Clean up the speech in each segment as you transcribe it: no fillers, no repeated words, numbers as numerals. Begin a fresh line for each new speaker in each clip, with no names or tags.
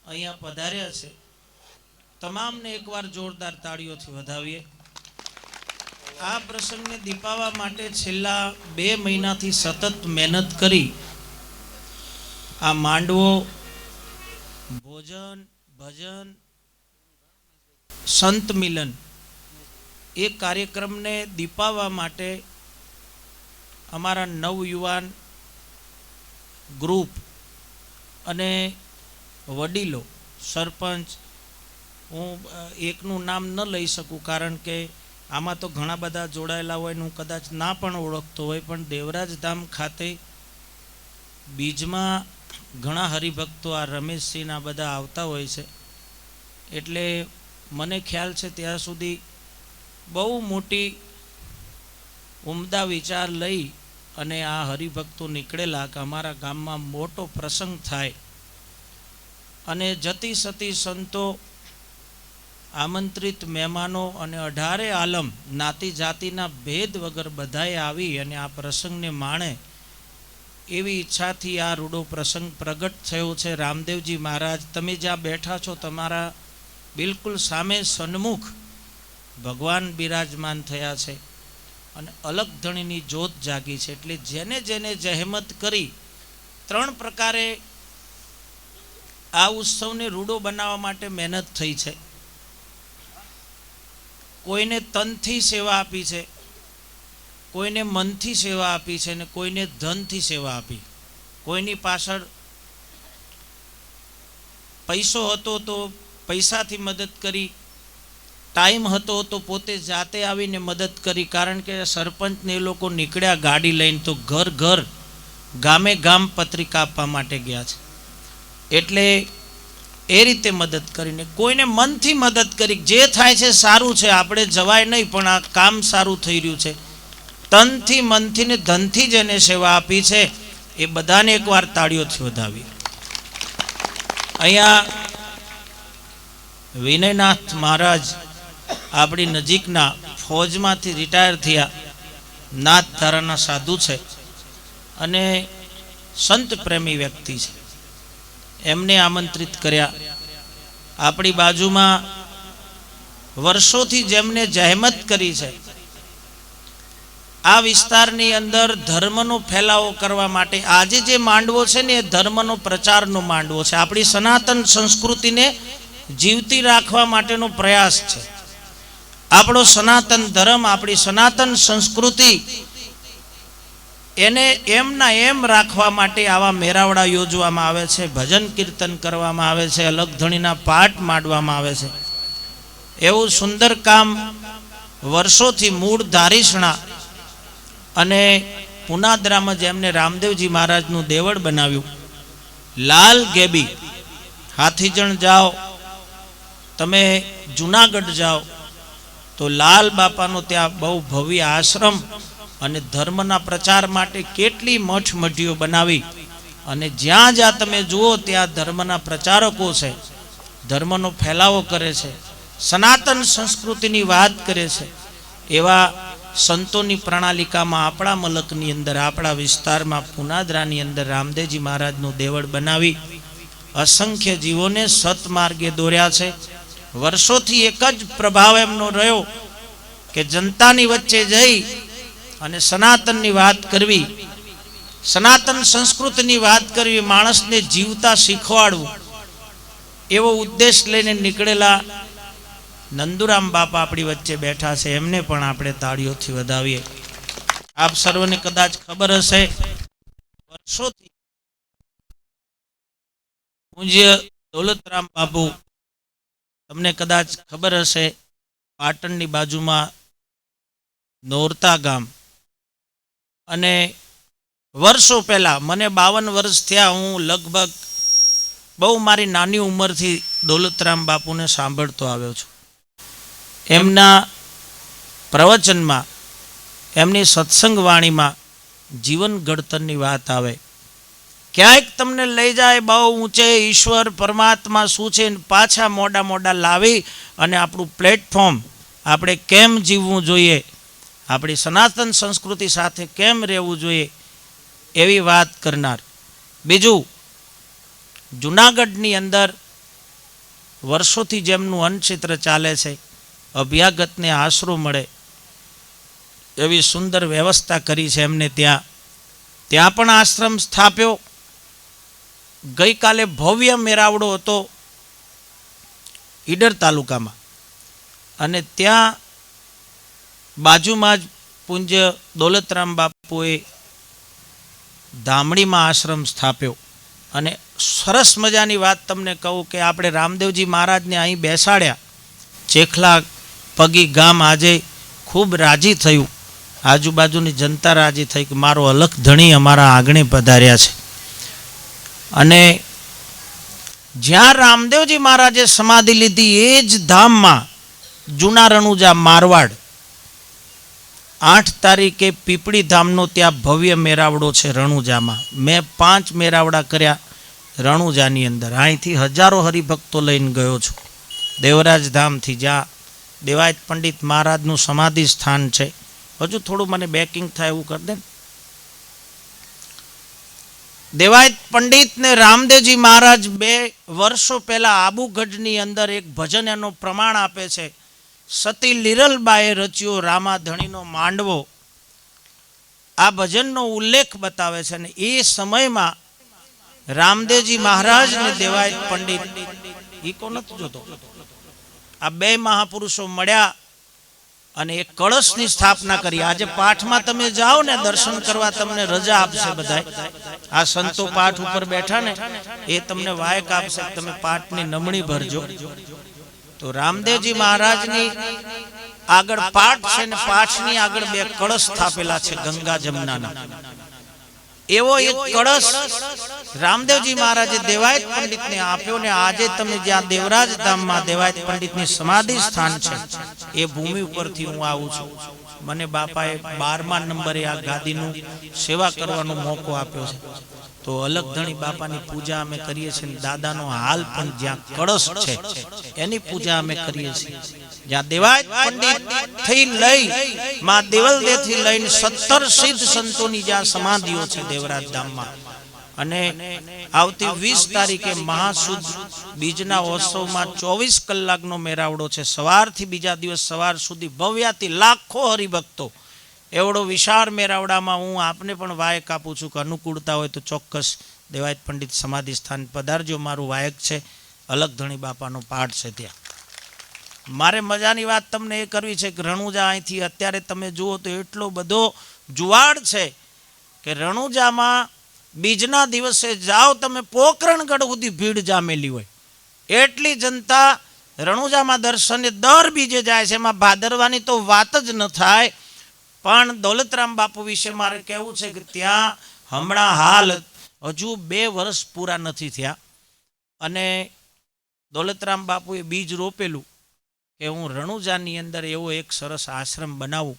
અહીંયા પધાર્યા છે તમામને એકવાર જોરદાર તાળીઓથી વધાવીએ। આ પ્રસંગને દીપાવવા માટે છેલ્લા 2 મહિનાથી સતત મહેનત કરી આ માંડવો, ભોજન, ભજન, સંત મિલન એ કાર્યક્રમને દીપાવવા માટે અમારા નવયુવાન ગ્રુપ અને વડીલો, સરપંચ, હું એકનું નામ ન લઈ શકું કારણ કે આમાં તો ઘણા બધા જોડાયેલા હોય, હું કદાચ ના પણ ઓળખતો હોય, પણ દેવરાજ ધામ ખાતે બીજમાં ઘણા હરિભક્તો આ રમેશસિંહના બધા આવતા હોય છે, એટલે મને ખ્યાલ છે ત્યાં સુધી બહુ મોટી ઉમદા વિચાર લઈ અને આ હરિભક્તો નીકળેલા કે અમારા ગામમાં મોટો પ્રસંગ થાય અને જતી સતી સંતો, આમંત્રિત મહેમાનો અને 18 આલમ જ્ઞાતિ જાતિના ભેદ વગર બધાએ આવી અને આ પ્રસંગને માણે એવી ઈચ્છાથી આ રૂડો પ્રસંગ પ્રગટ થયો છે। રામદેવજી મહારાજ, તમે જ્યાં બેઠા છો તમારા બિલકુલ સામે સન્મુખ ભગવાન બિરાજમાન થયા છે અને અલગ ધણીની જ્યોત જાગી છે। એટલે જેને જેને જહેમત કરી 3 પ્રકારે આ ઉત્સવને રૂડો બનાવવા માટે મહેનત થઈ છે। કોઈને તનથી સેવા આપી છે, કોઈને મનથી સેવા આપી છે અને કોઈને ધનથી સેવા આપી। કોઈની પાછળ પૈસો હતો તો પૈસાથી મદદ કરી, ટાઈમ હતો તો પોતે જાતે આવીને મદદ કરી, કારણ કે સરપંચને એ લોકો નીકળ્યા ગાડી લઈને તો ઘર ઘર, ગામે ગામ પત્રિકા આપવા માટે ગયા છે, એટલે એ રીતે મદદ કરીને કોઈને મનથી મદદ કરી। જે થાય છે સારું છે, આપણે જવાય નહીં, પણ આ કામ સારું થઈ રહ્યું છે। તનથી, મનથી ને ધનથી જેને સેવા આપી છે એ બધાને એકવાર તાળીઓથી વધાવી। અહીંયા વિનયનાથ મહારાજ આપણી નજીકના ફૌજમાંથી રિટાયર થયા નાથ ધારાના સાધુ છે અને સંત પ્રેમી વ્યક્તિ છે, એમને આમંત્રિત કર્યા। આપણી બાજુમાં વર્ષોથી જેમને જહેમત કરી છે આ વિસ્તારની અંદર ધર્મનો ફેલાવો કરવા માટે, આજે જે માંડવો છે ને એ ધર્મનો પ્રચારનો માંડવો છે, આપણી સનાતન સંસ્કૃતિને જીવતી રાખવા માટેનો પ્રયાસ છે। આપણો સનાતન ધર્મ, આપણી સનાતન સંસ્કૃતિ એને એમના એમ રાખવા માટે આવા મેળાવડા યોજવામાં આવે છે, ભજન કીર્તન કરવામાં આવે છે, અલગ ધણીના પાઠ માંડવામાં આવે છે। એવું સુંદર કામ વર્ષોથી મૂળ ધારીસણા અને પુનાદરામાં જેમને રામદેવજી મહારાજનું દેવળ બનાવ્યું, લાલ ગેબી, હાથીજણ જાઓ, તમે જુનાગઢ જાઓ તો લાલ બાપાનો ત્યાં બહુ ભવ્ય આશ્રમ અને ધર્મના પ્રચાર માટે કેટલી મઠ મઢીઓ બનાવી અને જ્યાં જ્યાં તમે જુઓ ત્યાં ધર્મના પ્રચારકો છે, ધર્મનો ફેલાવો કરે છે, સનાતન સંસ્કૃતિની વાત કરે છે। એવા સંતોની પ્રણાલિકામાં આપણા મલકની અંદર, આપણા વિસ્તારમાં પુનાદરાની અંદર રામદેવજી મહારાજનું દેવળ બનાવી અસંખ્ય જીવોને સતમાર્ગે દોર્યા છે। વર્ષોથી એક જ પ્રભાવ એમનો રહ્યો કે જનતાની વચ્ચે જઈ અને સનાતનની વાત કરવી, સનાતન સંસ્કૃતિની વાત કરવી, માણસને જીવતા શીખવાડવું, એવો ઉદ્દેશ લઈને નીકળેલા નંદુરામ બાપા આપણી વચ્ચે બેઠા છે, એમને પણ આપણે તાળીઓથી વધાવીએ। આપ સર્વને કદાચ ખબર હશે, વર્ષોથી પૂજ્ય દોલતરામ બાપુ, તમને કદાચ ખબર હશે, પાટણની બાજુમાં નોરતા ગામ, અને વર્ષો પહેલાં, મને 52 વર્ષ થયા, હું લગભગ બહુ મારી નાની ઉંમરથી દોલતરામ બાપુને સાંભળતો આવ્યો છું। એમના પ્રવચનમાં, એમની સત્સંગ વાણીમાં જીવન ઘડતરની વાત આવે, ક્યાંક તમને લઈ જાય બહુ ઊંચે, ઈશ્વર પરમાત્મા શું છે, પાછા મોડા મોડા લાવી અને આપણું પ્લેટફોર્મ, આપણે કેમ જીવવું જોઈએ, આપણી સનાતન સંસ્કૃતિ સાથે કેમ રહેવું જોઈએ એવી વાત કરનાર। બીજું, જુનાગઢની અંદર વર્ષોથી જેમનું અન્નક્ષેત્ર ચાલે છે, અભ્યાગતને આશરો મળે એવી સુંદર વ્યવસ્થા કરી છે એમને. ત્યાં પણ આશ્રમ સ્થાપ્યો. ગઈકાલે ભવ્ય મેળાવડો હતો ઈડર તાલુકામાં, અને ત્યાં બાજુમાં જ પૂજ્ય દોલતરામ બાપુએ ધામણીમાં આશ્રમ સ્થાપ્યો. અને સરસ મજાની વાત તમને કહું કે આપણે રામદેવજી મહારાજને અહીં બેસાડ્યા. ચેખલા પગી ગામ આજે ખૂબ રાજી થયું, આજુબાજુની જનતા રાજી થઈ કે મારો અલખ ધણી અમારા આંગણે પધાર્યા છે. અને જ્યાં રામદેવજી મહારાજે સમાધિ લીધી એ જ ધામમાં જૂના રણુજા મારવાડ 8 તારીખે પીપળી ધામનો ત્યાં ભવ્ય મેળાવડો છે રણુજામાં. મેં 5 મેળાવડા કર્યા રણુજાની અંદર. અહીંથી હજારો હરિભક્તો લઈને ગયો છું દેવરાજ ધામથી, જ્યાં દેવાયત પંડિત મહારાજનું સમાધિ સ્થાન છે. હજુ થોડું મને બેકિંગ થાય એવું કરી દે. દેવાયત પંડિત ને રામદેવજી મહારાજ 2 વર્ષો પહેલા આબુગઢની અંદર એક ભજન એનો પ્રમાણ આપે છે. સતી લીરલબાએ રચ્યો રામાધણીનો માંડવો. આ ભજનનો ઉલ્લેખ બતાવે છે. અને એ સમયમાં રામદેવજી મહારાજ ને દેવાયત પંડિત ઈકો નથી જોતો, આ 2 મહાપુરુષો મળ્યા અને એક કળશની સ્થાપના કરી. આજે પાઠમાં તમે જાઓ ને દર્શન કરવા, તમને રજા આપશે બધા. આ સંતો પાઠ ઉપર બેઠા ને એ તમને વાયક આપશે, તમે પાઠની નમણી ભરજો. તો રામદેવજી મહારાજની આગળ પાઠ છે ને પાઠની આગળ 2 કળશ સ્થાપેલા છે ગંગા જમનાના. એવો એક કળશ રામદેવજી મહારાજે દેવાયત પંડિતને આપ્યો. ને આજે તમે જ્યાં દેવરાજ ધામમાં દેવાયત પંડિતની સમાધિ સ્થાન છે એ ભૂમિ ઉપરથી હું આવું છું. મને બાપાએ 12મા નંબરે આ ગાદીનું સેવા કરવાનો મોકો આપ્યો છે. તો અલગધણી બાપાની પૂજા અમે કરીએ છીએ. દાદાનો હાલ પણ જ્યાં કળશ છે એની પૂજા અમે કરીએ છીએ. જ્યાં દેવાયત પંડિત થી લઈ માં દેવલદેથી લઈને 17 સિદ્ધ સંતોની જ્યાં સમાધિઓ છે દેવરાજ ધામમાં. અને આવતી 20 તારીખે મહાસુદ બીજના ઉત્સવમાં 24 કલાકનો મેળાવડો છે. સવારથી બીજા દિવસ સવાર સુધી ભવ્યાથી લાખો હરિભક્તો. એવડો વિશાળ મેળાવડામાં હું આપને પણ વાયક આપું છું કે અનુકૂળતા હોય તો ચોક્કસ દેવાયત પંડિત સમાધિ સ્થાન પધારજો. મારું વાયક છે, અલગધણી બાપાનો પાઠ છે ત્યાં. મારે મજાની વાત તમને એ કરવી છે કે રણુજા અહીંથી અત્યારે તમે જુઓ તો એટલો બધો જુવાડ છે કે રણુજામાં બીજના દિવસે જાઓ તમે પોકરણગઢ સુધી ભીડ જામેલી હોય. એટલી જનતા રણુજામાં દર્શને દર બીજે જાય છે. એમાં ભાદરવાની તો વાત જ ન થાય. પણ દોલતરામ બાપુ વિશે મારે કહેવું છે કે ત્યાં હમણાં હાલ હજુ 2 વર્ષ પૂરા નથી થયા અને દોલતરામ બાપુએ બીજ રોપેલું કે હું રણુજાની અંદર એવો એક સરસ આશ્રમ બનાવું.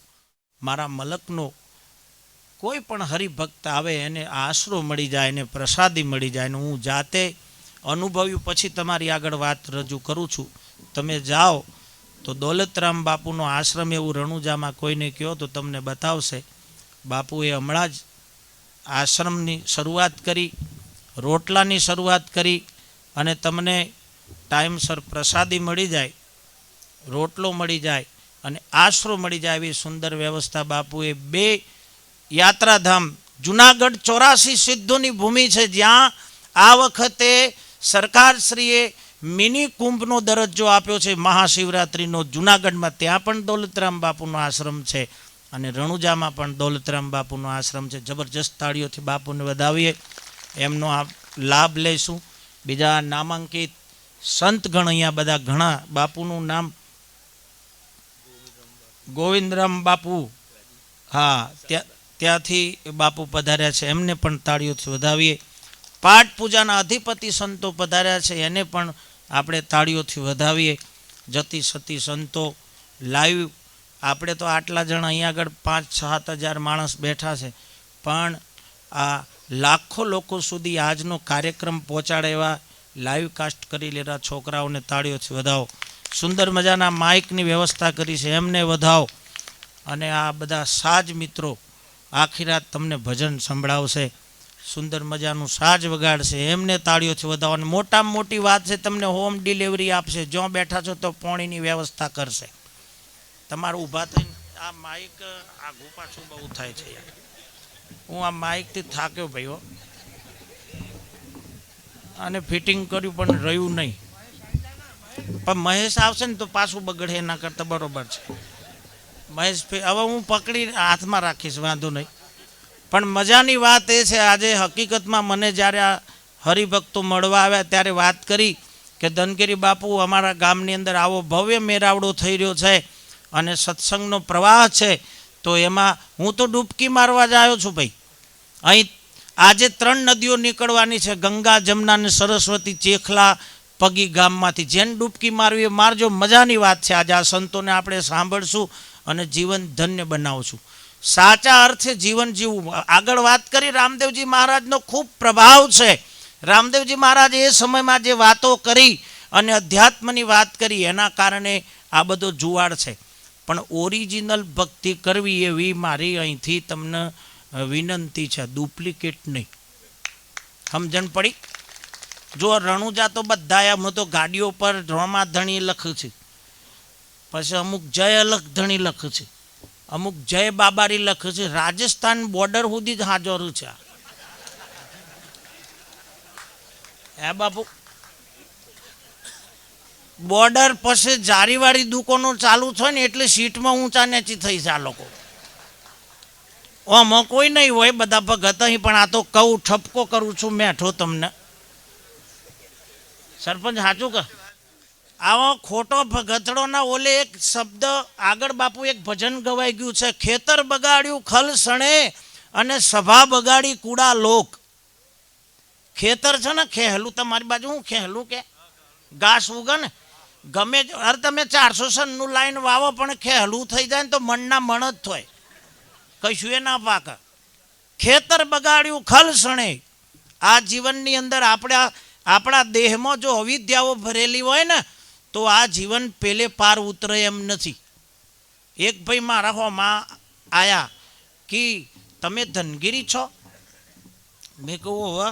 મારા મલકનો કોઈ પણ હરિભક્ત આવે એને આશરો મળી જાય, એને પ્રસાદી મળી જાય. હું જાતે અનુભવ્યું પછી તમારી આગળ વાત રજૂ કરું છું. તમે જાઓ તો દોલતરામ બાપુનો આશ્રમ એવું રણુજામાં કોઈને કહો તો તમને બતાવશે. બાપુએ હમણાં જ આશ્રમની શરૂઆત કરી, રોટલાની શરૂઆત કરી અને તમને ટાઈમસર પ્રસાદી મળી જાય, રોટલો મળી જાય અને આશરો મળી જાય એવી સુંદર વ્યવસ્થા બાપુએ. 2 યાત્રાધામ જુનાગઢ 84 સિદ્ધોની ભૂમિ છે, જ્યાં આ વખતે સરકારશ્રીએ મિની કુંભનો દરજ્જો આપ્યો છે મહાશિવરાત્રિનો જુનાગઢમાં. ત્યાં પણ દોલતરામ બાપુનો આશ્રમ છે અને રણુજામાં પણ દોલતરામ બાપુનો આશ્રમ છે. જબરજસ્ત તાળીઓથી બાપુને વધાવીએ, એમનો આ લાભ લઈશું. બીજા નામાંકિત સંતગણ અહીંયા બધા ઘણા, બાપુનું નામ ગોવિંદરામ બાપુ, હા ત્યાંથી બાપુ પધાર્યા છે, એમને પણ તાળીઓથી વધાવીએ. પાઠ પૂજાના અધિપતિ સંતો પધાર્યા છે, એને પણ આપણે તાળીઓથી વધાવીએ. જતી સતી સંતો લાઈવ, આપણે તો આટલા જણ અહીંયા આગળ 5-7 હજાર માણસ બેઠા છે, પણ આ લાખો લોકો સુધી આજનો કાર્યક્રમ પહોંચાડે એવા લાઈવ કાસ્ટ કરી લેતા છોકરાઓને તાળીઓથી વધાવો. સુંદર મજાના માઇકની વ્યવસ્થા કરી છે, એમને વધાવો. અને આ બધા સાજ મિત્રો આખી રાત તમને ભજન સંભળાવશે. સુંદર મજાનું સાજ વગાડશે, એમને તાળીઓથી વધાવો. મોટામાં મોટી વાત છે, તમને હોમ ડિલિવરી આપશે. જ્યાં બેઠા છો તો પાણીની વ્યવસ્થા કરશે. તમારું ઊભા થઈને આ માઇક આઘું પાછું બહુ થાય છે યાર. હું આ માઇકથી થાક્યો ભાઈઓ, અને ફિટિંગ કર્યું પણ રહ્યું નહીં. પણ મહેશ આવશે ને તો પાછું બગડે, એના કરતાં બરોબર છે. મહેશ હવે હું પકડી હાથમાં રાખીશ, વાંધો નહીં. પણ મજાની વાત એ છે, આજે હકીકતમાં મને જ્યારે આ હરિભક્તો મળવા આવ્યા ત્યારે વાત કરી કે ધનગીરી બાપુ અમારા ગામની અંદર આવો ભવ્ય મેળાવડો થઈ રહ્યો છે અને સત્સંગનો પ્રવાહ છે, તો એમાં હું તો ડૂબકી મારવા જ આવ્યો છું ભાઈ. અહીં આજે 3 નદીઓ નીકળવાની છે, ગંગા, જમના અને સરસ્વતી, ચેખલા પગી ગામમાંથી. જેને ડૂબકી મારવી એ મારજો, મજાની વાત છે. આજે આ સંતોને આપણે સાંભળશું અને જીવન ધન્ય બનાવશું. સાચા અર્થે જીવન જીવવું. આગળ વાત કરી રામદેવજી મહારાજનો ખૂબ પ્રભાવ છે. રામદેવજી મહારાજ એ સમયમાં જે વાતો કરી અને અધ્યાત્મની વાત કરી, એના કારણે આ બધો જુવાડ છે. પણ ઓરિજિનલ ભક્તિ કરવી એવી મારી અહીંથી તમને વિનંતી છે, ડુપ્લિકેટ નહીં. સમજણ પડી? જો રણુજા તો બધા, હું તો ગાડીઓ પર રમાધણી લખું છું, પછી અમુક જય અલખ ધણી લખું છું, અમુક જય બાબારી લખું છું. રાજસ્થાન બોર્ડર સુધી જ હાજરું છે. હે બાપુ, બોર્ડર પછી જારીવાળી દુકાનો ચાલુ થાય ને એટલે સીટમાં ઊંચા નીચી થઈ છે આ લોકો. આમાં કોઈ નહીં હોય, બધા ભગત અહીં. પણ આ તો કહું, ઠપકો કરું છું મેઠો તમને. સરપંચ સાચું કે આવો ખોટો ભગતડોના ઓલે એક શબ્દ આગળ બાપુ એક ભજન ગવાઈ ગયું છે, ખેતર બગાડ્યું ખલ સણે અને સભા બગાડી કુડા લોક. ખેતર છે ને ખેહલું, તમારી બાજુ હું ખેહલું કે ઘાસ ઉગે ને, ગમે અરે તમે 400 લાઈન વાવો પણ ખેહલું થઈ જાય ને તો મણના મણ જ થાય, કશું એ ના પાકે. ખેતર બગાડ્યું ખલ સણે. આ જીવનની અંદર આપણા દેહમાં જો અવિદ્યાઓ ભરેલી હોય ને તો આ જીવન પેલે પાર ઉતરે એમ નથી. એક ભાઈ મારા હોમાં આયા કે તમે ધનગીરી છો? મેં કહું હવે.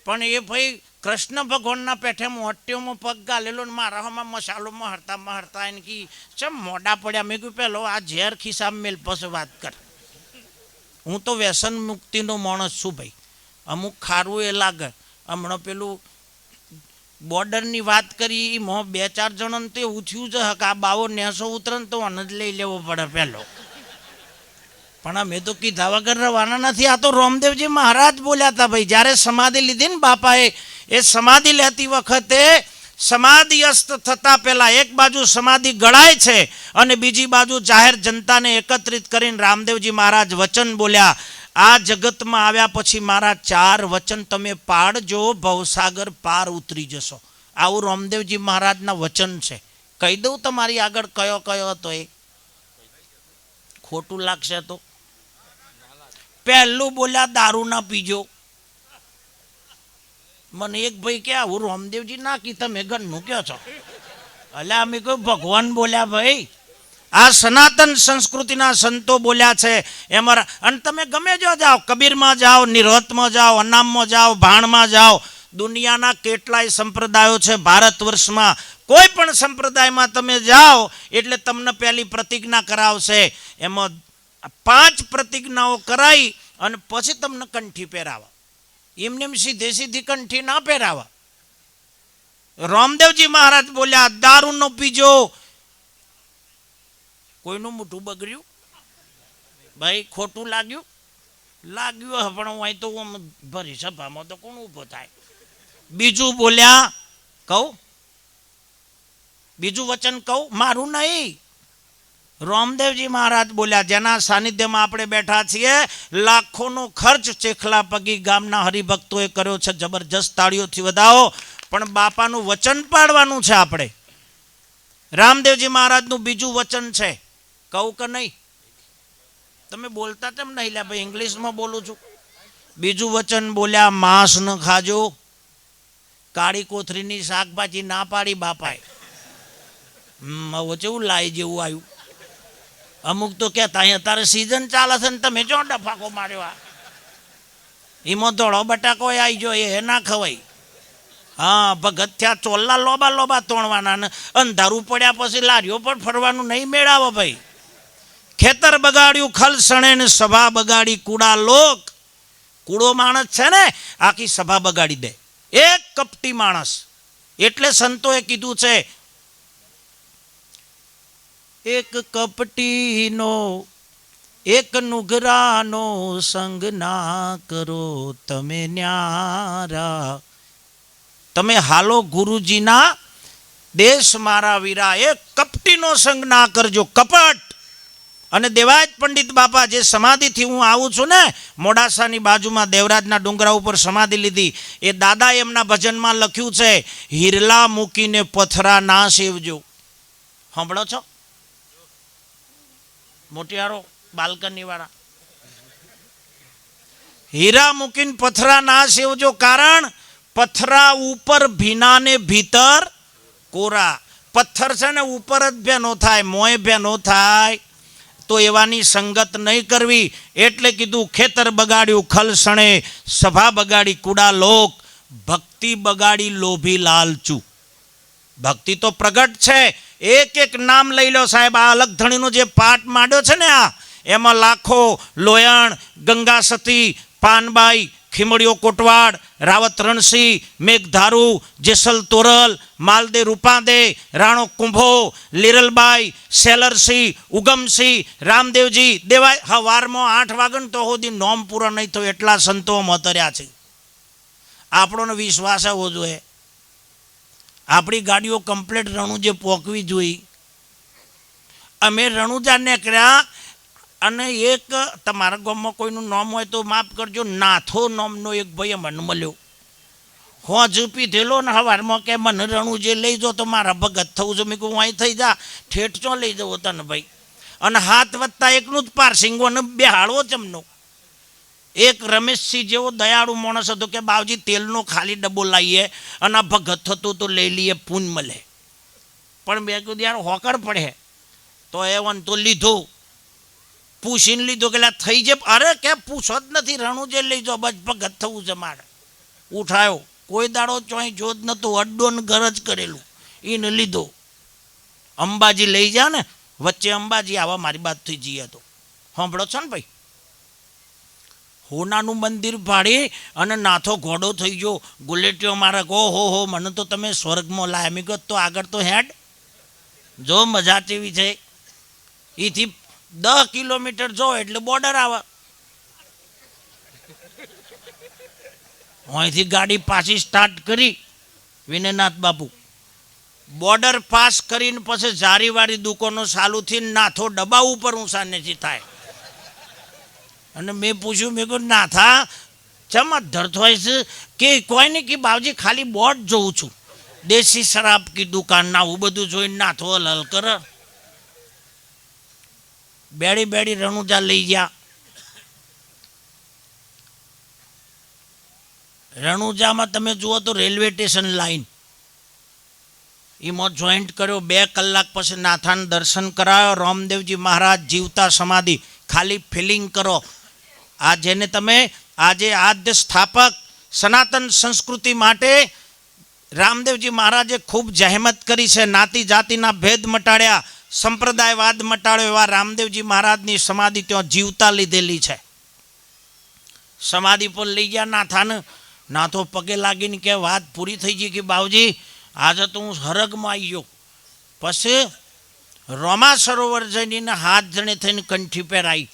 પણ એ ભાઈ કૃષ્ણ ભગવાનના પેઠે મોટીઓમાં પગ ગાલેલો ને મારા હોમાં મસાલોમાં હરતા એને કે ચમ મોડા પડ્યા. મેં કહ્યું પેલો આ ઝેર ખિસ્સામાં મેલ પછી વાત કર. હું તો વ્યસન મુક્તિનો માણસ છું ભાઈ. અમુક ખારું એ લાગે. હમણાં પેલું બોર્ડરની વાત કરી, એમાં 2-4 જણને તો એવું થયું છે કે આ બાવો નેસો ઉતરે ને તો અન જ લઈ લેવો પડે પહેલો. પણ અમે તો કીધા વગર રવાના નથી. આ તો રામદેવજી મહારાજ બોલ્યા હતા ભાઈ. જ્યારે સમાધિ લીધી ને બાપાએ, એ સમાધિ લેતી વખતે સમાધિ અસ્ત થતા પહેલા એક બાજુ સમાધિ ગળાય છે અને બીજી બાજુ જાહેર જનતાને એકત્રિત કરીને રામદેવજી મહારાજ વચન બોલ્યા, આ જગતમાં આવ્યા પછી મારા 4 વચન તમે પાળજો, ભવસાગર પાર ઉતરી જશો. આવું રામદેવજી મહારાજના વચન છે. કહી દઉં તમારી આગળ કયો કયો હતો એ? ખોટું લાગશે તો પહેલું બોલ્યા દારૂ ના પીજો. મને એક ભાઈ કે આવું રામદેવજી ના કી તમે ઘરનું કહો છો? એટલે અમે કહ્યું ભગવાન બોલ્યા ભાઈ, આ સનાતન સંસ્કૃતિના સંતો બોલ્યા છે એમાં. અને તમે ગમે જો જાઓ, કબીરમાં જાઓ, નિરોધમાં જાઓ, અનામમાં જાઓ, ભાણમાં જાઓ, દુનિયાના કેટલાય સંપ્રદાયો છે ભારત વર્ષમાં. કોઈ પણ સંપ્રદાયમાં તમે જાઓ એટલે તમને પહેલી પ્રતિજ્ઞા કરાવશે. એમાં 5 પ્રતિજ્ઞાઓ કરાવી અને પછી તમને કંઠી પહેરાવા. એમને સીધી કંઠી ના પહેરાવા. રામદેવજી મહારાજ બોલ્યા દારૂ નો પીજો. કોઈનું મોઢું બગડ્યું ભાઈ? ખોટું લાગ્યું પણ હું અહીં તો ભરી સભામાં તો કોણ ઊભો થાય? બીજું બોલ્યા, કહું બીજું વચન કહું, મારું નહીં, રામદેવજી મહારાજ બોલ્યા, જેના સાનિધ્યમાં આપણે બેઠા છીએ. લાખોનો ખર્ચ ચેખલા પગી ગામના હરિભક્તોએ કર્યો છે. જબરજસ્ત તાળીઓથી વધાવો. પણ બાપાનું વચન પાડવાનું છે આપણે. રામદેવજી મહારાજનું બીજું વચન છે, કહું કે નહીં? તમે બોલતા કેમ નહીં લ્યા ભાઈ? ઇંગ્લિશમાં બોલું છું. બીજું વચન બોલ્યા, માંસ ન ખાજો. કાળી કોથરીની શાકભાજી ના પાડી બાપાએ. હવે કેવું લાઈ જેવું આવ્યું. અમુક તો કહેતા અહીંયા તારે સિઝન ચાલે છે ને તમે જો ડફાકો માર્યો. એમાં ધોળો બટાકો આવી ગયો એ ના ખવાય. હા, ભગત થયા ચોલ્લા લોબા લોબા તોડવાના ને અંધારું પડ્યા પછી લારીઓ પર ફરવાનું નહીં મેળાવો ભાઈ. ખેતર બગાડ્યું ખલસણે ને સભા બગાડી કુડા લોક. કૂડો માણસ છે ને આખી સભા બગાડી દે, એક કપટી માણસ. એટલે સંતોએ કીધું છે એક કપટીનો એક નુગરાનો સંગ ના કરો તમે ન્યારા. તમે હાલો ગુરુજીના દેશ મારા વીરા, એક કપટીનો સંગ ના કરજો, કપટ. અને દેવાજ પંડિત બાપા જે સમાધિથી હું આવું છું ને, મોડાસાની બાજુમાં દેવરાજના ડુંગરા ઉપર સમાધિ લીધી, એ દાદા એમના ભજનમાં લખ્યું છે હિરલા મૂકીને પથરા ના સેવજો. સાંભળો છો મોટિયારો બાલ્કની વાળા? હીરા મૂકીને પથરા ના સેવજો, કારણ પથરા ઉપર ભીના ને ભીતર કોરા. પથ્થર છે ને ઉપર જ ભેનો થાય, મોય ભેનો થાય, તો એવાની સંગત નહીં કરવી. એટલે કીધું ખેતર બગાડ્યું ખલસણે સભા બગાડી કુડા લોક. ભક્તિ બગાડી લોભી લાલચું. ભક્તિ તો પ્રગટ છે, એક એક નામ લઈ લો સાહેબ. આ અલગધણીનો જે પાઠ માંડ્યો છે ને, આ એમાં લાખો, લોયણ, ગંગા સતી, પાનબાઈ, ખીમડીઓ કોટવાડ, રાવત રણસિંહ, મેઘધારુ, જેસલ તોરલ, માલદે રૂપાદે, રાણો કુંભો, લીરલબાઈ, સેલરસિંહ, ઉગમસિંહ, રામદેવજી દેવાય. હવારમાં 8 વાગે તો સુધી નોમ પૂરો નહીં થયો એટલા સંતો મતર્યા છે. આપણોને વિશ્વાસ આવવો જોઈએ. આપણી ગાડીઓ કમ્પ્લેટ રણુજે પોકવી જોઈએ. અમે રણુજા નીકળ્યા અને એક તમારા ગામમાં કોઈનું નામ હોય તો માફ કરજો, નાથો નામનો એક ભાઈ મને મળ્યો. હોજ પીધેલો ને હવારમાં કે મને રણુજે લઈ જાઓ તો મારા ભગત થવું છે. મેં કહું અહીં થઈ જા, ઠેઠ ચો લઈ જવો તને ભાઈ. અને હાથ વધતા એકનું જ પારસિંગોને બેહાડવો ચમનો. એક રમેશસિંહ જેવો દયાળુ માણસ હતો કે બાવજી તેલનો ખાલી ડબ્બો લાવીએ અને આ ભગત થતું તો લઈ લઈએ, પૂન મળે. પણ મેં કીધું યાર હોકર પડે તો એવન તો લીધો, પૂછીને લીધો કે થઈ જાય. અરે કે પૂછો જ નથી, રણુજે લઈ જાઓ, બસ ભગત થવું છે મારે. ઉઠાયો, કોઈ દાડો ચોઈ જોત નતો, અડ્ડો ને ઘર જ કરેલું, એને લીધો. અંબાજી લઈ જા ને, વચ્ચે અંબાજી આવા મારી બાજુથી જઈએ તો સાંભળો છો ને ભાઈ. હોનાનું મંદિર ભાડી અને નાથો ઘોડો થઈ ગયો. ગુલેટીઓ મારા કહો હો મને તો તમે સ્વર્ગમાં લાયા. મેં કહો તો આગળ તો હેડ જો, મજા જેવી છે. એથી 10 કિલોમીટર જો એટલે બોર્ડર આવે. અહીંથી ગાડી પાછી સ્ટાર્ટ કરી વિનયનાથ બાપુ, બોર્ડર પાસ કરીને પછી જારીવાળી દુકાનો ચાલુ થી નાથો ડબ્બા ઉપર ઊંચા નીચી થાય. અને મેં પૂછ્યું, મેં કહ્યું નાથા ચમ ધરતો હોય છે? કે કોઈ નહીં કે બાવજી ખાલી બોર્ડ જોઉં છું, દેશી શરાબ કી દુકાન ના, હું બધું જોઈને નાથો હલ કર. બેડી બેડી રણુજા લઈ ગયા. રણુજામાં તમે જુઓ તો રેલવે સ્ટેશન લાઈન એમાં જોઈન્ટ કર્યો. 2 કલાક પછી નાથાને દર્શન કરાયો. રામદેવજી મહારાજ જીવતા સમાધિ, ખાલી ફિલિંગ કરો. આ જેને તમે આજે આદ્ય સ્થાપક સનાતન સંસ્કૃતિ માટે રામદેવજી મહારાજે ખૂબ જહેમત કરી છે. નાતી જાતિના ભેદ મટાડ્યા, સંપ્રદાયવાદ મટાડ્યો. એવા રામદેવજી મહારાજની સમાધિ ત્યાં જીવતા લીધેલી છે. સમાધિ પર લઈ ગયા નાથાને. નાથો પગે લાગીને કે વાત પૂરી થઈ ગઈ કે બાવજી આજે તો હું હરગમાં આવી ગયો. પછી રોમા સરોવર જઈને હાથ જણે થઈને કંઠી પહેરાઈ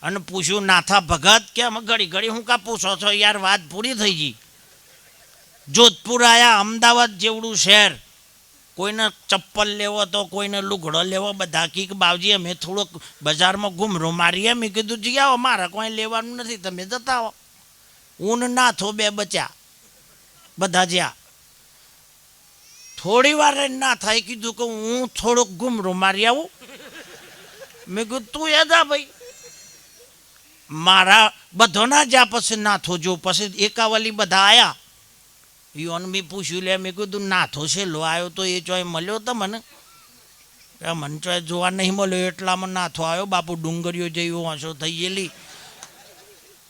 અને પૂછ્યું નાથા ભગત કે અમે ઘડી ઘડી હું કા પૂછો છો યાર, વાત પૂરી થઈ ગઈ. જોધપુર આયા, અમદાવાદ જેવડું શહેર, કોઈને ચપ્પલ લેવો તો કોઈને લુગડો લેવો, બધા કી બાવજી અમે થોડોક બજારમાં ઘૂમરો મારીએ. મેં કીધું જી આવો, મારે કોઈ લેવાનું નથી, તમે જતા આવો. ઊન નાથો 2 બચ્યા, બધા જ્યાં. થોડી વાર ના થાય કીધું કે હું થોડોક ઘૂમરો મારી આવું. મેં કીધું તું એ જા ભાઈ, મારા બધો ના જ્યાં. પછી નાથો જો, પછી એકાવલી બધા આયા. યોન મેં પૂછ્યું લે, મેં કીધું નાથો છે લો આવ્યો તો એ ચોય મળ્યો તો મને? મને ચોય જોવા નહીં મળ્યો એટલામાં નાથો આવ્યો. બાપુ ડુંગરીઓ જેવી વાંસો થઈ ગયેલી.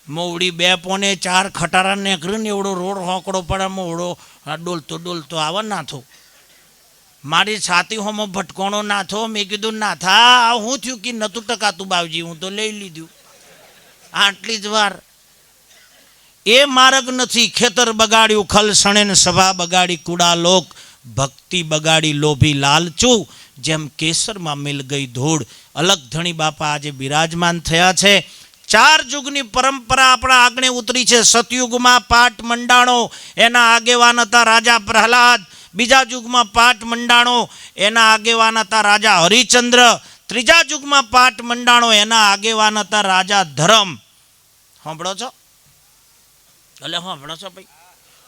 મોવડી 2.4 ખટારા નીકળ્યું ને એવડો રોડ હોકડો પડે મોવડો ડોલતો આવે નાથો. મારી છાતી હોમો ભટકોણો નાથો. મેં કીધું નાથા હું થયું કે નતું ટકાતું બાવજી, હું તો લઈ લીધું. આટલી જ વાર. એ માર્ગ નથી. ખેતર બગાડ્યું ખલ સણે સભા બગાડી કુડા લોક, ભક્તિ બગાડી લોભી લાલચું, જેમ કેસરમાં મિલ ગઈ ધૂળ. અલગ ધણી બાપા આજે બિરાજમાન થયા છે. 4 યુગની પરંપરા આપણા આગળ ઉતરી છે. સતયુગમાં પાઠ મંડાણો, એના આગેવાન હતા રાજા પ્રહલાદ. બીજા યુગમાં પાઠ મંડાણો, એના આગેવાન હતા રાજા હરિચંદ્ર. ત્રીજા યુગમાં પાઠ મંડાણો, એના આગેવાન હતા રાજા ધરમ. સાંભળો છો? એટલે સાંભળો છો ભાઈ?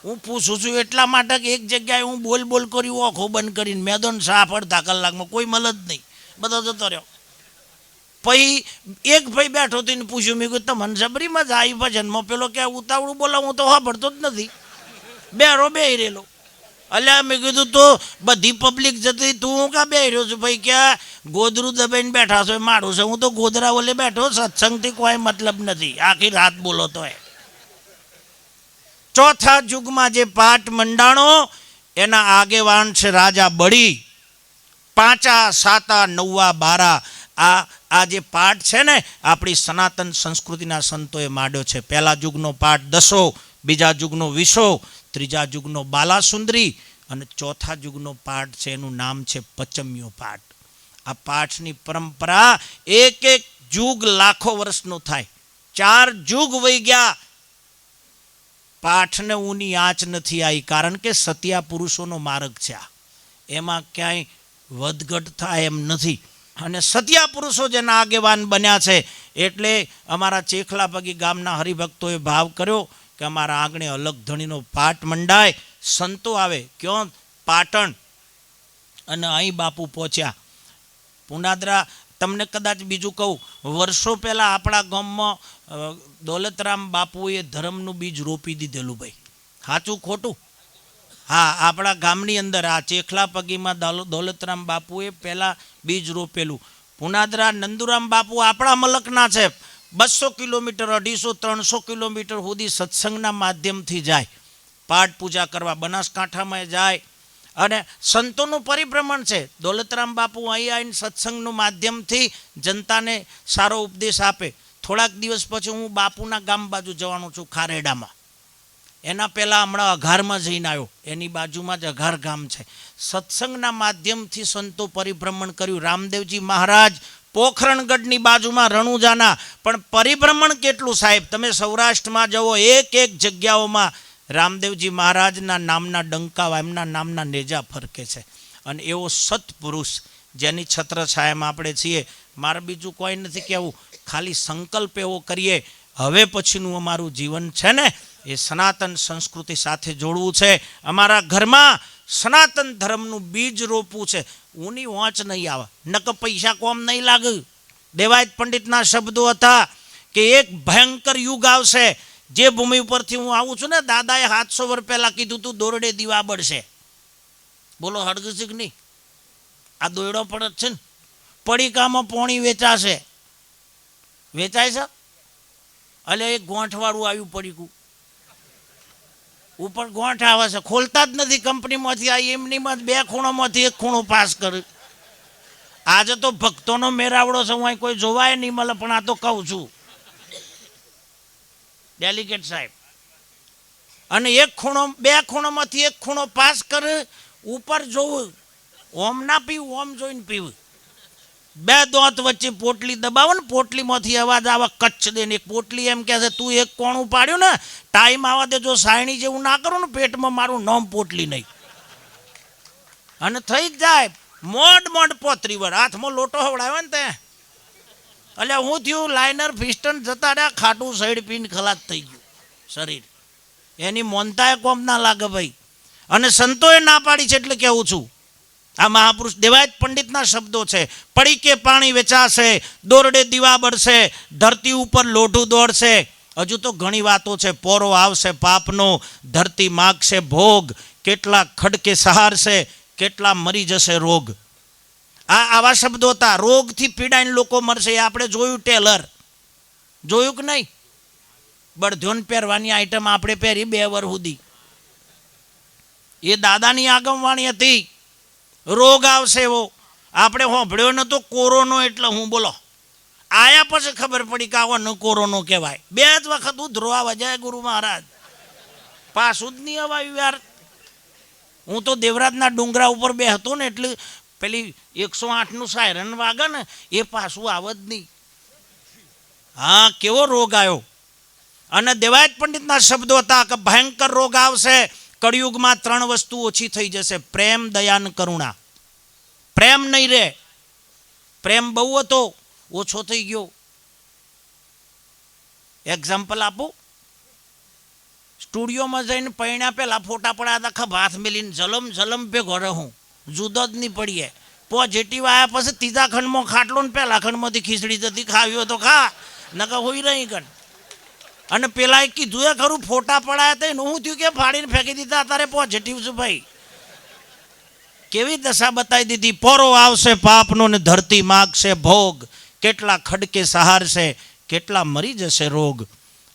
હું પૂછું છું એટલા માટે કે એક જગ્યાએ હું બોલ કર્યું, આંખો બંધ કરીને મેદાન સાફ અડધા કલાકમાં કોઈ મલ જ નહીં, બધો જતો રહ્યો. પછી એક ભાઈ બેઠો હતો ને પૂછ્યું, મેં કીધું તમને જબરીમાં જ આવી ભજનમાં, પેલો કે ઉતાવળું બોલાવ, હું તો સાંભળતો જ નથી, બેરો બે રહેલો. અલ્યા મેં કીધું તો બધી પબ્લિક જતી, તું હું કાં બે રહ્યો છું? ભાઈ કે ગોદરું દબાઈને બેઠા છો મારું છે, હું તો ગોદરા ઓલે બેઠો, સત્સંગથી કોઈ મતલબ નથી, આખી રાત બોલો તો. ચોથા યુગમાં જે પાઠ મંડાણો, એના આગેવાન છે રાજા બળી. 5, 7, 9, 12 આ જે પાઠ છે ને, આપણી સનાતન સંસ્કૃતિના સંતોએ માંડ્યો છે. પહેલા યુગનો પાઠ દસો, બીજા યુગનો વિસો, ત્રીજા યુગનો બાલાસુંદરી અને ચોથા યુગનો પાઠ છે એનું નામ છે પચમ્યો પાઠ. આ પાઠની પરંપરા એક યુગ લાખો વર્ષનો થાય. 4 યુગ વહી ગયા, પાઠને ઊની આંચ નથી આવી, કારણ કે સત્યા પુરુષોનો માર્ગ છે. એમાં ક્યાંય વધઘટ થાય એમ નથી. અને સત્યા પુરુષો જેના આગેવાન બન્યા છે, એટલે અમારા ચેખલાપગી ગામના હરિભક્તોએ ભાવ કર્યો કે અમારા આંગણે અલગ ધણીનો પાઠ મંડાય, સંતો આવે. ક્યાં? પાટણ. અને અહીં બાપુ પહોંચ્યા પુનાદરા. તમને કદાચ બીજું કહું, વર્ષો પહેલાં આપણા ગામમાં દોલતરામ બાપુએ ધર્મનું બીજ રોપી દીધેલું. ભાઈ સાચું ખોટું? હા, આપણા ગામની અંદર આ ચેખલાપગીમાં દોલતરામ બાપુએ પહેલાં બીજ રોપેલું. પુનાદરા નંદુરામ બાપુ આપણા મલકના છે. 200 કિલોમીટર, 250, 300 કિલોમીટર સુધી સત્સંગના માધ્યમથી જાય પાઠ પૂજા કરવા. બનાસકાંઠામાં જાય અને સંતોનું પરિભ્રમણ છે. દોલતરામ બાપુ અહીં આવીને સત્સંગનું માધ્યમથી જનતાને સારો ઉપદેશ આપે. થોડાક દિવસ પછી હું બાપુના ગામ બાજુ જવાનું છું, ખારેડામાં. એના પહેલાં હમણાં અઘારમાં જઈને આવ્યો, એની બાજુમાં જ અઘાર ગામ છે. સત્સંગના માધ્યમથી સંતો પરિભ્રમણ કર્યું. રામદેવજી મહારાજ પોખરણગઢની બાજુમાં રણુજાના, પણ પરિભ્રમણ કેટલું સાહેબ! તમે સૌરાષ્ટ્રમાં જવો, એક જગ્યાઓમાં રામદેવજી મહારાજના નામના ડંકા, એમના નામના નેજા ફરકે છે. અને એવો સત્પુરુષ જેની છત્રછાયામાં આપણે છીએ. મારે બીજું કોઈ નથી કહેવું, ખાલી સંકલ્પ એવો કરીએ, હવે પછીનું અમારું જીવન છે ને એ સનાતન સંસ્કૃતિ સાથે જોડવું છે. અમારા ઘરમાં સનાતન ધર્મનું બીજ રોપવું છે. ઊની વાંચ નહીં આવે, નક પૈસા કોમ નહીં લાગે. દેવાયત પંડિતના શબ્દો હતા કે એક ભયંકર યુગ આવશે. જે ભૂમિ ઉપરથી હું આવું છું ને, દાદાએ 700 વર્ષ પહેલાં કીધું તું દોરડે દીવા બળશે. બોલો હળગશે કે નહીં? આ દોયડો પડત છે ને, પડીકામાં પોણી વેચાશે. વેચાય છે? એટલે એક ગોંઠવાળું આવ્યું પડીકું, ઉપર ગોંઠ આવે છે, ખોલતા જ નથી કંપનીમાંથી. આ એમનીમાં 2 ખૂણોમાંથી 1 ખૂણો પાસ કરે. આજે તો ભક્તોનો મેરાવડો છે, હું કોઈ જોવાય નહીં મળે, પણ આ તો કહું છું ડેલિગેટ સાહેબ. અને 1 ખૂણો 2 ખૂણોમાંથી 1 ખૂણો પાસ કરે, ઉપર જોવું, ઓમ ના પીવું, ઓમ જોઈને પીવું. 2 દોત વચ્ચે પોટલી દબાવો ને, પોટલીમાંથી અવાજ આવે કચ્છ દઈને. એક પોટલી એમ કહે છે, તું એક કોણું પાડ્યું ને, ટાઈમ આવવા દે, જો સાયણી જેવું ના કરું ને પેટમાં, મારું નામ પોટલી નહીં. અને થઈ જ જાય મોડ પોતરી વર. હાથમાં લોટો હવડાવે ને તે, એટલે હું થયું લાઇનર ફિસ્ટન જતા રહ્યા, ખાટું સાઈડ પીને ખલાસ થઈ ગયું શરીર. એની મોનતાએ કોમ ના લાગે ભાઈ. અને સંતોએ ના પાડી છે એટલે કહેવું છું. આ મહાપુરુષ દેવાયત પંડિતના શબ્દો છે. પડીકે પાણી વેચાશે, દોરડે દીવા બળશે, ધરતી ઉપર લોઢું દોડશે. હજુ તો ઘણી વાતો છે. પોરો આવશે પાપનો, ધરતી માગશે ભોગ, કેટલા ખડકે સહારશે, કેટલા મરી જશે રોગ. આવા શબ્દો હતા. રોગથી પીડાઈને લોકો મરશે, એ આપણે જોયું. ટેલર જોયું કે નહીં? બળધોન પહેરવાની આઈટમ આપણે પહેરી 2 વર્ષ સુધી. એ દાદાની આગમવાણી હતી. રોગ આવશે એવો આપણે હોંભળ્યો નતો. કોરોનો એટલે હું બોલો આયા પછી ખબર પડી કે આવો ન કોરોનો કહેવાય. 2 જ વખત ઉધરો વજાય ગુરુ મહારાજ, પાછું જ નહીં અવાયું યાર. હું તો દેવરાજના ડુંગરા ઉપર બેહતો ને એટલે પેલી 108નું સાયરન વાગે ને એ પાછું આવે જ નહીં. હા, કેવો રોગ આવ્યો. અને દેવાયત પંડિતના શબ્દો હતા કે ભયંકર રોગ આવશે. કળિયુગમાં 3 વસ્તુ ઓછી થઈ જશે: પ્રેમ, દયા અને કરુણા. પ્રેમ નહીં રહે. પ્રેમ બહુ હતો, ઓછો થઈ ગયો. એક્ઝામ્પલ આપું. સ્ટુડિયોમાં જઈને પૈણા પહેલા ફોટા પડાયા હતા, હાથ મેલીને જલમ ભેગો રહું, જુદો જ નહીં પડીએ. પોઝિટિવ આવ્યા પછી 3જા ખંડમાં ખાટલો ને પહેલા ખંડમાંથી ખીચડી જતી ખાવ્યો તો ખા, નકા હોઈ રહી ગણ. અને પેલા કીધું એ ખરું, ફોટા પડાયા હતા એનું હું થયું કે ફાડીને ફેંકી દીધા. તારે પોઝિટિવ છું ભાઈ. કેવી દશા બતાવી દીધી. પોરો આવશે પાપનો ને ધરતી માગશે ભોગ. કેટલા ખડકે સહારશે, કેટલા મરી જશે રોગ.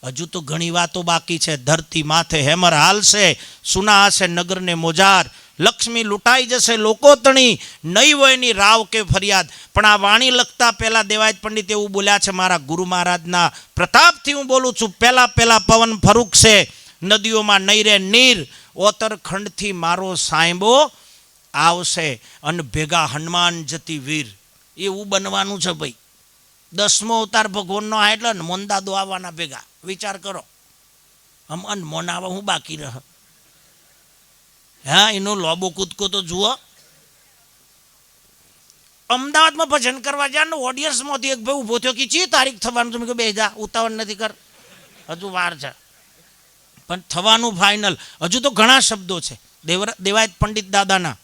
હજુ તો ઘણી વાતો બાકી છે. ધરતી માથે હેમર હાલશે, સુના હશે નગરને મોજાર. લક્ષ્મી લૂંટાઈ જશે લોકો તણી, નહીં હોય એની રાવ કે ફરિયાદ. પણ આ વાણી લખતા પહેલા દેવાયત પંડિત એવું બોલ્યા છે, મારા ગુરુ મહારાજના પ્રતાપથી હું બોલું છું. પહેલા પવન ફરૂકશે, નદીઓમાં નહીં રે નીર. ઓતર ખંડથી મારો સાંયબો આવશે, અને ભેગા હનુમાન જતી વીર. એવું બનવાનું છે ભાઈ. 10મો અવતાર ભગવાનનો આ એટલે મોનદાદો આવવાના ભેગા. વિચાર કરો. આમ અનમોન આવા હું બાકી રહ. હા, એનો લોબો કૂદકો તો જુઓ. અમદાવાદમાં ભજન કરવા જાય ને ઓડિયન્સમાંથી એક ભાઈ ઊભો થયો કે ચી તારીખ થવાનું. તમે કહો બે જા, ઉતાવળ નથી કર, હજુ વાર છે. પણ થવાનું ફાઇનલ. હજુ તો ઘણા શબ્દો છે દેવાયત પંડિત દાદાના.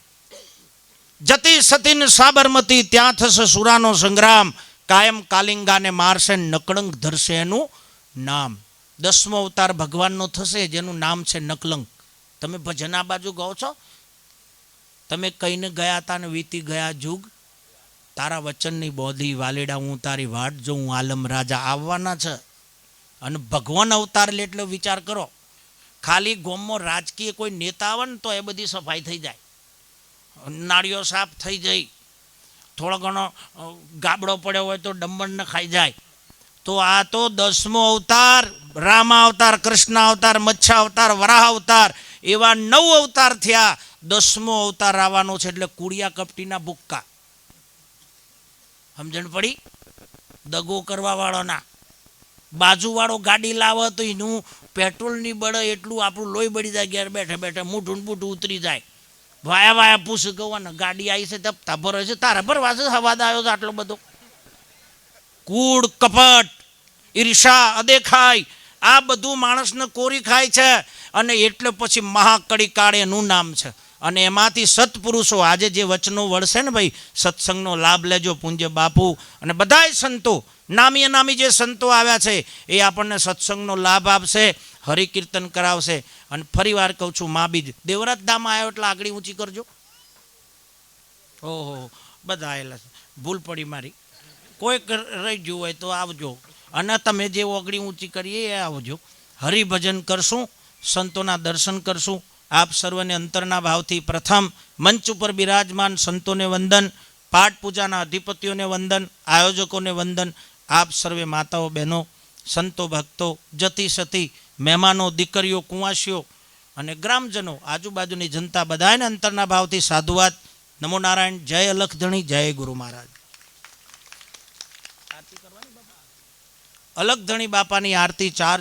જતી સતીન સાબરમતી, ત્યાં થશે સુરાનો સંગ્રામ. કાયમ કાલિંગાને મારશે, નકળંક ધરશે એનું નામ. 10મો અવતાર ભગવાનનો થશે જેનું નામ છે નકલંક. તમે ભજન આ બાજુ ગાઓ છો. તમે કહીને ગયા હતા ને વીતી ગયા જુગ. તારા વચનની બોધી વાલેડા, હું તારી વાટ જોઉં. આલમ રાજા આવવાના છે. અને ભગવાન અવતાર લે એટલે વિચાર કરો. ખાલી ગોમમાં રાજકીય કોઈ નેતા આવે ને તો એ બધી સફાઈ થઈ જાય, નાળીઓ સાફ થઈ જાય. થોડો ઘણો ગાબડો પડ્યો હોય તો ડંબણ ખાઈ જાય. તો આ તો 10મો અવતાર, રામ અવતાર, કૃષ્ણ અવતાર, મચ્છા અવતાર, વરાહ અવતાર, એવા 9 અવતાર થયા. 10મો અવતાર આવવાનો છે એટલે કુડિયા કપટીના ભૂક્કા. સમજણ પડી? દગો કરવા વાળોના. બાજુવાળો ગાડી લાવે તો એનું પેટ્રોલ નહીં બળે એટલું આપણું લોહી બળી જાય. ઘેર બેઠે બેઠે મૂઠું બૂઠું ઉતરી જાય. વાયા પૂછ ગવાને ગાડી આવી છે તપતા ભરે છે. તારા ભરવા છે, હવાદ આવ્યો છે આટલો બધો. કૂડ, કપટ, ઈર્ષા, અદેખાઈ, આ બધું માણસને કોરી ખાય છે. અને એટલે પછી મહાકડી કાળ એનું નામ છે. અને એમાંથી સત્પુરુષો આજે જે વચનો વળશે ને ભાઈ, સત્સંગનો લાભ લેજો. પૂજ્ય બાપુ અને બધાય સંતો, નામી અનામી જે સંતો આવ્યા છે એ આપણને સત્સંગનો લાભ આપશે, હરિકીર્તન કરાવશે. અને ફરી વાર કહું છું, મા બીજ દેવરાજ ધામ આવ્યો એટલે આગળ ઊંચી કરજો. ઓહો, બધા આવેલા છે. ભૂલ પડી મારી. કોઈ રહી ગયું હોય તો આવજો. અને તમે જે ઓગળી ઊંચી કરીએ એ આવજો. હરિભજન કરશું, સંતોના દર્શન કરશું. આપ સર્વને અંતરના ભાવથી પ્રથમ મંચ ઉપર બિરાજમાન સંતોને વંદન, પાઠ પૂજાના અધિપતિઓને વંદન, આયોજકોને વંદન. આપ સર્વે માતાઓ, બહેનો, સંતો, ભક્તો, જતી સતી, મહેમાનો, દીકરીઓ, કુંવાસીઓ અને ગ્રામજનો, આજુબાજુની જનતા, બધાને અંતરના ભાવથી સાધુવાદ. નમો નારાયણ. જય અલખધણી, જય ગુરુ મહારાજ. અલખધણી બાપાની આરતી 4